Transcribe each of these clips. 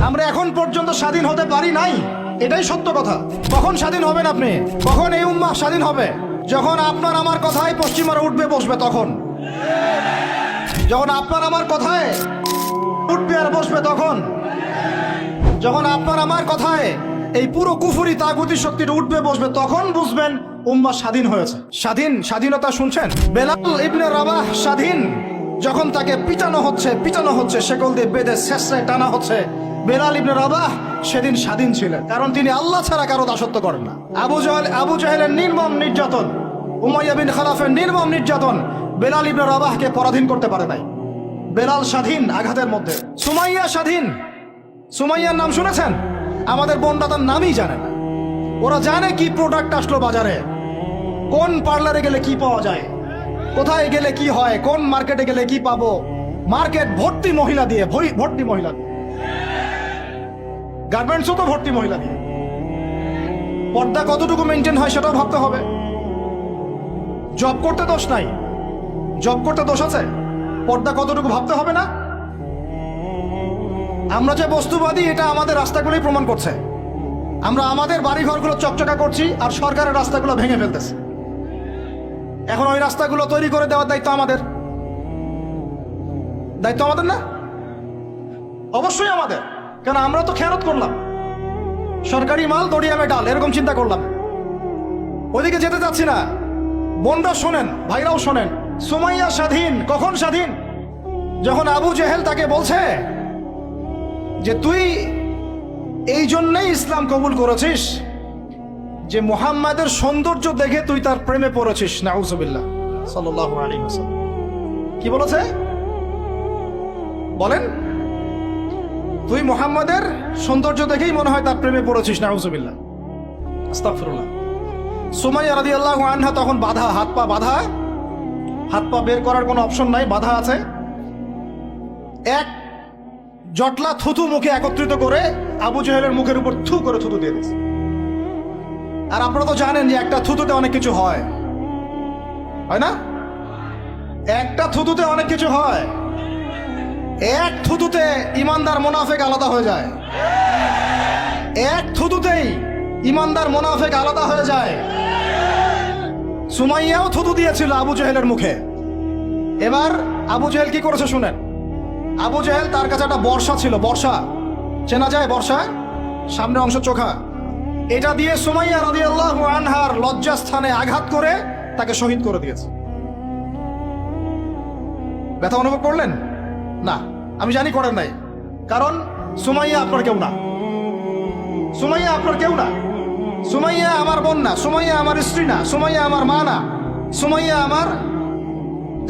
আমরা এখন পর্যন্ত স্বাধীন হতে পারি নাই, এটাই সত্য কথা। কখন স্বাধীন হবেন আপনি? কখন এই উম্মাহ স্বাধীন হবে? যখন আপনার আমার কথায় পশ্চিমারা উঠবে বসবে, তখন। যখন আপনার আমার কথায় উঠবে আর বসবে, তখন। যখন আপনার আমার কথায় এই পুরো কুফরি তাগুতি শক্তিটা উঠবে বসবে, তখন বুঝবেন উম্মাহ স্বাধীন হয়েছে। স্বাধীনতা শুনছেন? বেলাল ইবনে রাবাহ স্বাধীন। যখন তাকে পিটানো হচ্ছে, শেকল দিয়ে বেঁধে শেষরায় টানা হচ্ছে, বেলাল ইবনে রাবাহ সেদিন স্বাধীন ছিলেন, কারণ তিনি আল্লাহ ছাড়া কারো দাসত্ব করেন না। আবু জাহেলের নির্মম নির্যাতন, উমাইয়া বিন খালাফের নির্মম নির্যাতন বেলাল ইবনে রাবাহকে পরাধীন করতে পারে নাই। বেলাল স্বাধীন আঘাতের মধ্যে। সুমাইয়া স্বাধীন। সুমাইয়ার নাম শুনেছেন? আমাদের বোনরা তার নামই জানে না। ওরা জানে কি প্রোডাক্ট আসলো বাজারে, কোন পার্লারে গেলে কি পাওয়া যায়, কোথায় গেলে কি হয়, কোন মার্কেটে গেলে কি পাবো। মার্কেট ভর্তি মহিলা দিয়ে, ভর্তি মহিলা দিয়ে, গার্মেন্টসও তো ভর্তি মহিলা দিয়ে। পর্দা কতটুকু মেনটেন হয় সেটাও ভাবতে হবে। জব করতে দোষ নাই, জব করতে দোষ আছে, পর্দা কতটুকু ভাবতে হবে না? আমরা যে বস্তুবাদী এটা আমাদের রাস্তাগুলোই প্রমাণ করছে। আমরা আমাদের বাড়িঘরগুলো চকচকা করছি আর সরকারের রাস্তাগুলো ভেঙে ফেলতেছে। এখন ওই রাস্তাগুলো তৈরি করে দেওয়ার দায়িত্ব আমাদের। দায়িত্ব আমাদের না? অবশ্যই আমাদের। কেন? আমরা তো খেয়ানত করলাম, সরকারি মাল দড়িয়ামে ডাল, এরকম চিন্তা করলাম। ওইদিকে যেতে চাচ্ছি না। বোনরা শোনেন, ভাইরাও শোনেন, সুমাইয়া স্বাধীন। কখন স্বাধীন? যখন আবু জেহেল তাকে বলছে যে তুই এই জন্যই ইসলাম কবুল করেছিস যে মুহাম্মাদের সৌন্দর্য দেখে তুই তার প্রেমে পড়েছিস। নাউজুবিল্লাহ সাল্লাল্লাহু আলাইহি ওয়াসাল্লাম কি বলেছে বলেন? তুই মুহাম্মাদের সৌন্দর্য দেখেই মনে হয় তার প্রেমে পড়েছিস। নাউজুবিল্লাহ, আস্তাগফিরুল্লাহ। সুমাইয়া রাদিয়াল্লাহু আনহা তখন বাধা, হাত পা বাধা, হাত পা বের করার কোনো অপশন নাই, বাধা আছে। এক জটলা থুতু মুখে একত্রিত করে আবু জেহেলের মুখের উপর থু করে থুতু দিয়ে দিয়েছে। আর আপনারা তো জানেন যে একটা থুতুতে অনেক কিছু হয়, হয় না? একটা থুতুতে অনেক কিছু হয়। এক থুতুতে ইমানদার মুনাফিক আলাদা হয়ে যায়। এক থুতুতেই ইমানদার মুনাফিক আলাদা হয়ে যায়। সুমাইয়াও থুতু দিয়েছিল আবু জেহেলের মুখে। এবার আবু জেহেল কি করেছে শুনেন। আবু জেহেল, তার কাছে একটা বর্ষা ছিল, বর্ষা চেনা যায়, বর্ষা সামনের অংশ চোখা, এটা দিয়ে সুমাইয়া রাদিয়াল্লাহু আনহার লজ্জাস্থানে আঘাত করে তাকে শহীদ করে দিয়েছে। ব্যথা অনুভব করলেন না? আমি জানি করেন নাই, কারণ সুমাইয়া আপনার কেউ না। সুমাইয়া আপনার কেউ না। সুমাইয়া আমার বোন না, সুমাইয়া আমার স্ত্রী না, সুমাইয়া আমার মা না, সুমাইয়া আমার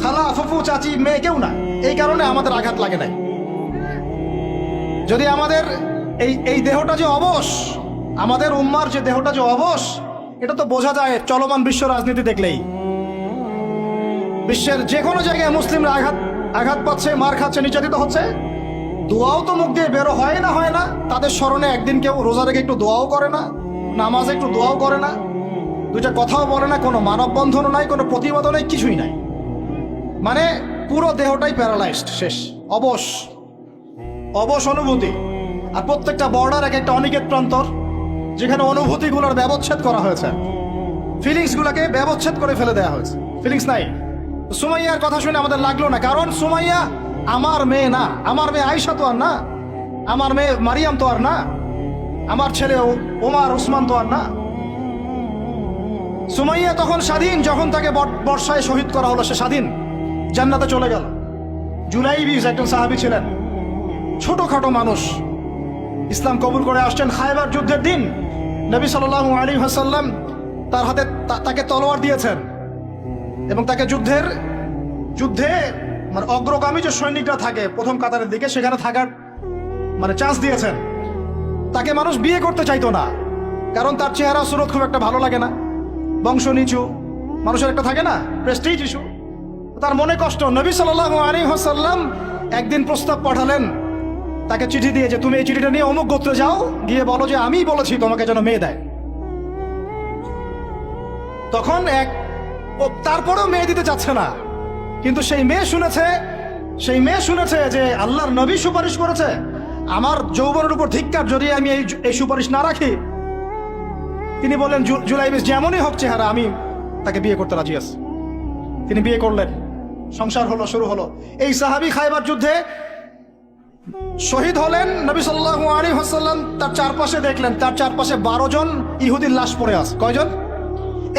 খালা, ফুফু, চাচি, মেয়ে কেউ না। এই কারণে আমাদের আঘাত লাগে নাই। যদি আমাদের এই দেহটা যে অবশ, আমাদের উম্মার যে দেহটা যে অবশ, এটা তো বোঝা যায় চলমান বিশ্ব রাজনীতি দেখলেই। বিশ্বের যে কোনো জায়গায় মুসলিমরা আঘাত পাচ্ছে, মার খাচ্ছে, নির্যাতিত হচ্ছে। দোয়াও তো মুখ দিয়ে বেরো হয় না। তাদের স্মরণে একদিন কেউ রোজা রেখে একটু দোয়াও করে না, নামাজে একটু দোয়াও করে না, দুইটা কথাও বলে না, কোনো মানববন্ধনও নাই, কোনো প্রতিবাদও নাই, কিছুই নাই। মানে পুরো দেহটাই প্যারালাইজড, শেষ, অবশ অনুভূতি। আর প্রত্যেকটা বর্ডার এক একটা অনিকেত প্রান্তর, যেখানে অনুভূতিগুলোর ব্যবচ্ছেদ করা হয়েছে, ফিলিংসগুলোকে ব্যবচ্ছেদ করে ফেলে দেওয়া হয়েছে, ফিলিংস নাই। সুমাইয়ার কথা শুনে আমাদের লাগলো না, কারণ সুমাইয়া আমার মেয়ে না, আমার মেয়ে আয়েশা তো আর না, আমার মেয়ে মারিয়াম তো আর না, আমার ছেলে ওমর উসমান তো আর না। সুমাইয়া তখন স্বাধীন, যখন তাকে বর্ষায় শহীদ করা হলো, সে স্বাধীন, জান্নাতে চলে গেল। জুলাইবিস একজন সাহাবী ছিলেন, ছোটখাটো মানুষ, ইসলাম কবুল করে আসছেন। খায়বার যুদ্ধের দিন নবী সাল্লাল্লাহু আলাইহি ওয়াসাল্লাম তার হাতে তাকে তলোয়ার দিয়েছেন এবং তাকে যুদ্ধে মানে অগ্রগামী যে সৈনিকরা থাকে প্রথম কাতারের দিকে, সেখানে থাকার মানে চান্স দিয়েছেন। তাকে মানুষ বিয়ে করতে চাইতো না, কারণ তার চেহারা সুরত খুব একটা ভালো লাগে না, বংশ নিচু, মানুষের একটা থাকে না প্রেস্টিজ ইস্যু। তার মনে কষ্ট। নবী সাল্লাল্লাহু আলাইহি ওয়াসাল্লাম একদিন প্রস্তাব পাঠালেন তাকে চিঠি দিয়ে, যে তুমি এই চিঠিটা নিয়ে অমুক গোত্রে যাও, গিয়ে বলো যে আমি বলেছি তোমাকে যেন মেয়ে দেয়। তখন তারপরেও মেয়ে দিতে চাচ্ছে না, কিন্তু সেই মেয়ে শুনেছে যে আল্লাহর নবী সুপারিশ করেছে, আমার যৌবনের উপর ধিক্কার যদি আমি এই সুপারিশ না রাখি। তিনি বললেন জুলাইবিস যেমনই হোক চেহারা, আমি তাকে বিয়ে করতে রাজি আছি। তিনি বিয়ে করলেন, সংসার হলো, শুরু হলো। এই সাহাবী খায়বার যুদ্ধে শহীদ হলেন। নবী সাল্লাল্লাহু আলাইহি ওয়াসাল্লাম তার চারপাশে দেখলেন, তার চারপাশে 12 জন ইহুদির লাশ পড়ে আছে। কয়জন?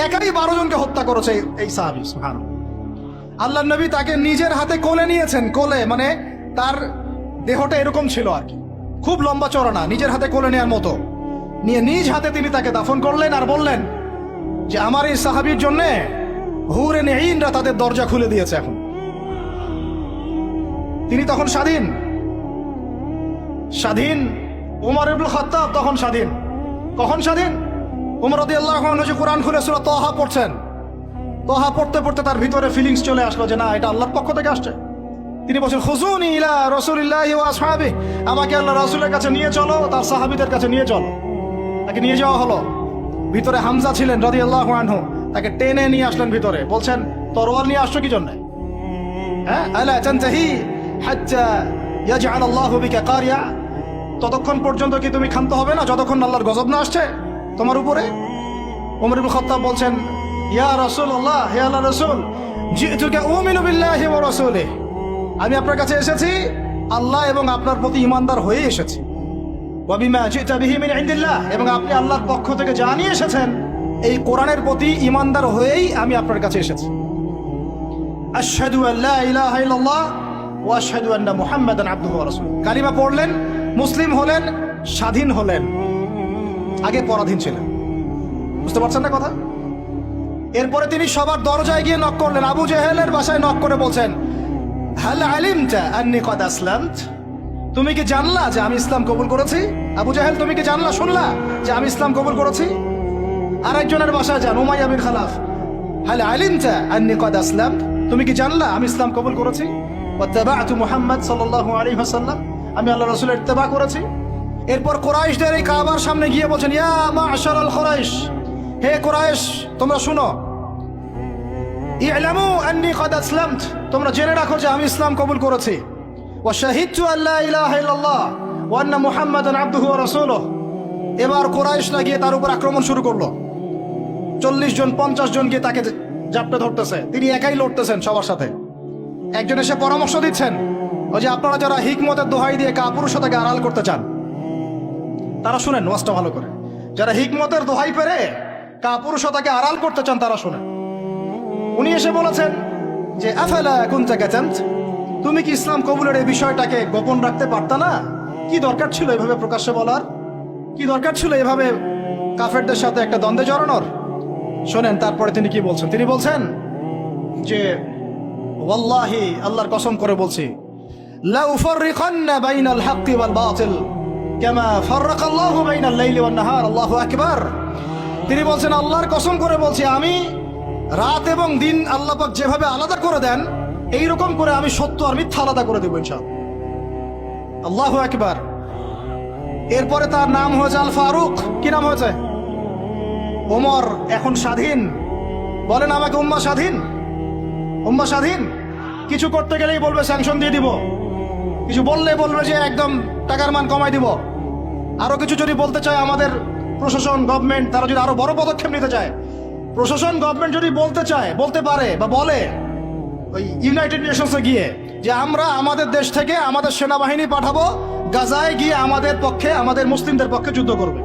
একাই 12 জনকে হত্যা করেছে এই সাহাবী। সুবহানাল্লাহ। আল্লাহর নবী তাকে নিজের হাতে কোলে নিয়েছেন। কোলে মানে তার দেহটা এরকম ছিল আর কি, খুব লম্বা চওড়া না, নিজের হাতে কোলে নেওয়ার মতো নিয়ে নিজ হাতে তিনি তাকে দাফন করলেন। আর বললেন যে আমার এই সাহাবীর জন্য হুরে নেইনরা তাদের দরজা খুলে দিয়েছে। এখন তিনি তখন স্বাধীন। স্বাধীন উমর ইবনে খাত্তাব তখন স্বাধীন। কখন স্বাধীন? উমর রাদিয়াল্লাহু আনহু যে কোরআন খুলে সূরা তাহা পড়ছেন, তাহা পড়তে পড়তে তার ভিতরে ফিলিংস চলে আসলো যে না, এটা আল্লাহর পক্ষ থেকে আসছে। তিনি বলছেন খুজুনি ইলা রাসূলিল্লাহি ওয়া আসহাবি, আমাকে আল্লাহর রাসূলের কাছে নিয়ে চলো, তার সাহাবীদের কাছে নিয়ে চলো। তাকে নিয়ে যাওয়া হলো। ভিতরে হামজা ছিলেন রাদিয়াল্লাহু আনহু, তাকে টেনে নিয়ে আসলেন ভিতরে। বলছেন তরোয়াল নিয়ে আসছো কি জন্য? হ্যাঁ, আলা তানতাহি হাত্তা ইয়াজআল আল্লাহু বিকা কারিয়া, ততক্ষণ পর্যন্ত কি তুমি ক্ষান্ত হবে না যতক্ষণ আল্লাহর গজব না আসছে তোমার উপরে? ওমর ইবনে খাত্তাব বলছেন ইয়া রাসূলুল্লাহ, হে আল্লাহর রাসূল, জিতুকা উমিনু বিল্লাহি ওয়া রাসূলিহি, আমি আপনার কাছে এসেছি আল্লাহ এবং আপনার প্রতি ঈমানদার হয়ে এসেছি। ওয়া বিমা জিতা বিহি মিন ইনদিল্লাহ, এবং আপনি আল্লাহর পক্ষ থেকে জানিয়ে এসেছেন এই কোরআনের প্রতি ঈমানদার হয়েই আমি আপনার কাছে এসেছি। আশহাদু আল্লা ইলাহা ইল্লাল্লাহ ওয়া আশহাদু আন্না মুহাম্মাদান আবদুহু ওয়া রাসূলুহু। কালিমা পড়লেন, মুসলিম হলেন, স্বাধীন হলেন। আগে পরাধীন ছিলেন। বুঝতে পারছেন না কথা? এরপরে তিনি সবার দরজায় গিয়ে নক করলেন। আবু জেহেলের বাসায় নক করে বলছেন হাল আলিমতা আন্নী কদ আসলামত, তুমি কি জানলা যে আমি ইসলাম কবুল করেছি? আবু জেহেল, তুমি কি জানলা, শুনলা যে আমি ইসলাম কবুল করেছি? আরেকজনের বাসায় যান, উমাইয়া বিন খালাফ, হাল আলিমতা আন্নী কদ আসলামত, তুমি কি জানলা আমি ইসলাম কবুল করেছি? ওয়াত্তাবা'তু মুহাম্মদ সাল্লাল্লাহু আলাইহি ওয়াসাল্লাম, আমি আল্লাহর রাসূলের ইত্তেবা করেছি। এরপর কুরাইশদের এই কাবার সামনে গিয়ে বলছেন ইয়া মা'শারাল কুরাইশ, হে কুরাইশ তোমরা শুনো, ই'লামু আন্নী কদ আসলামত, তোমরা জেনে রাখো যে আমি ইসলাম কবুল করেছি। ওয়া শাহিদতু আল্লা ইলাহা ইল্লাল্লাহ ওয়া আন্না মুহাম্মাদান আবদুহু ওয়া রাসূলুহু। এবার কুরাইশরা গিয়ে তার উপর আক্রমণ শুরু করলো। 40 জন 50 জন গিয়ে তাকে জাপটে ধরতেছে। তিনি একাই লড়তেছেন সবার সাথে। একজন এসে পরামর্শ দিচ্ছেন, ওই যে আপনারা যারা হিকমতের দোহাই দিয়ে কাপুরুষতাকে আড়াল করতে চান তারা শুনেন ওয়াজটা ভালো করে। যারা হিকমতের দোহাই পেরে কাপুরুষতাকে আড়াল করতে চান তারা শুনেন। উনি এসে বলেছেন যে আফালা কুনতা কাতামত, তুমি কি ইসলাম কবুলের এই বিষয়টাকে গোপন রাখতে পারতা না? কি দরকার ছিল এভাবে প্রকাশ্যে বলার? কি দরকার ছিল এভাবে কাফেরদের সাথে একটা দ্বন্দ্বে জড়ানোর? শোনেন তারপরে তিনি কি বলছেন। তিনি বলছেন যে ওয়াল্লাহি, আল্লাহর কসম করে বলছি, লা উফাররিকান্না বাইনাল হাক্কি ওয়াল বাতিল কামা ফাররাকাল্লাহু বাইনাল লাইলি ওয়ান নাহার। আল্লাহু আকবার। তিনি বলছেন আল্লাহর কসম করে বলছি, আমি রাত এবং দিন আল্লাহ পাক যেভাবে আলাদা করে দেন এইরকম করে আমি সত্য আর মিথ্যা আলাদা করে দেব ইনশাআল্লাহ। আল্লাহু আকবার। এরপরে তার নাম হয়েছে আল ফারুক। কি নাম হয়েছে? ওমর এখন স্বাধীন। বলেন আমাকে, উম্মাহ স্বাধীন? উম্মাহ স্বাধীন? কিছু করতে গেলেই বলবে স্যাংশন দিয়ে দিব, কিছু বললে বলবে যে একদম টাকার মান কমাই দিব। আরো কিছু যদি বলতে চায় আমাদের প্রশাসন, গভর্নমেন্ট, তারা যদি আরো বড় পদক্ষেপ নিতে চায়, প্রশাসন গভর্নমেন্ট যদি বলতে চায়, বলতে পারে বা বলে ওই ইউনাইটেড নেশনসে গিয়ে যে আমরা আমাদের দেশ থেকে আমাদের সেনাবাহিনী পাঠাবো গাজায় গিয়ে আমাদের পক্ষে, আমাদের মুসলিমদের পক্ষে যুদ্ধ করবে,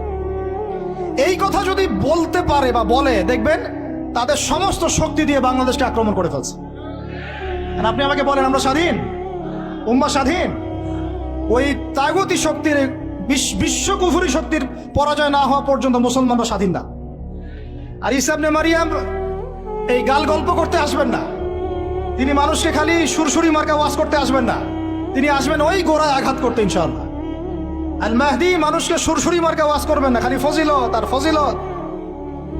এই কথা যদি বলতে পারে বা বলে, দেখবেন তাদের সমস্ত শক্তি দিয়ে বাংলাদেশকে আক্রমণ করে ফেলছে। আপনি আমাকে বলেন আমরা স্বাধীন? উম্মাহ স্বাধীন? ওই তাগুতি শক্তির, বিশ্ব কুফরি শক্তির পরাজয় না হওয়া পর্যন্ত মুসলমানরা স্বাধীন না। আর ঈসা ইবনে মারিয়াম এই গাল গল্প করতে আসবেন না। তিনি মানুষকে খালি সুরসুরি মার্কা ওয়াজ করতে আসবেন না। তিনি আসবেন ওই গোড়ায় আঘাত করতে ইনশাআল্লাহ। আল মাহদি মানুষকে সুরসুরি মার্কা ওয়াজ করবেন না, খালি ফজিলত আর ফজিলত,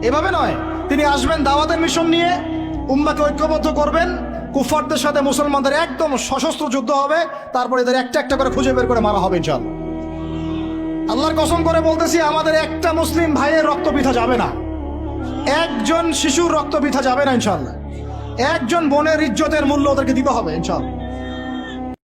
এভাবে নয়। তিনি আসবেন দাওয়াতের মিশন নিয়ে, উম্মাহকে ঐক্যবদ্ধ করবেন, কুফারদের সাথে মুসলমানদের একদম সশস্ত্র যুদ্ধ হবে, তারপর এদের একটা একটা করে খুঁজে বের করে মারা হবে ইনশাআল্লাহ। আল্লাহর কসম করে বলতেছি, আমাদের একটা মুসলিম ভাইয়ের রক্ত বৃথা যাবে না, একজন শিশুর রক্ত বৃথা যাবে না ইনশাআল্লাহ। একজন বোনের ইজ্জতের মূল্য ওদেরকে দিতে হবে ইনশাআল্লাহ।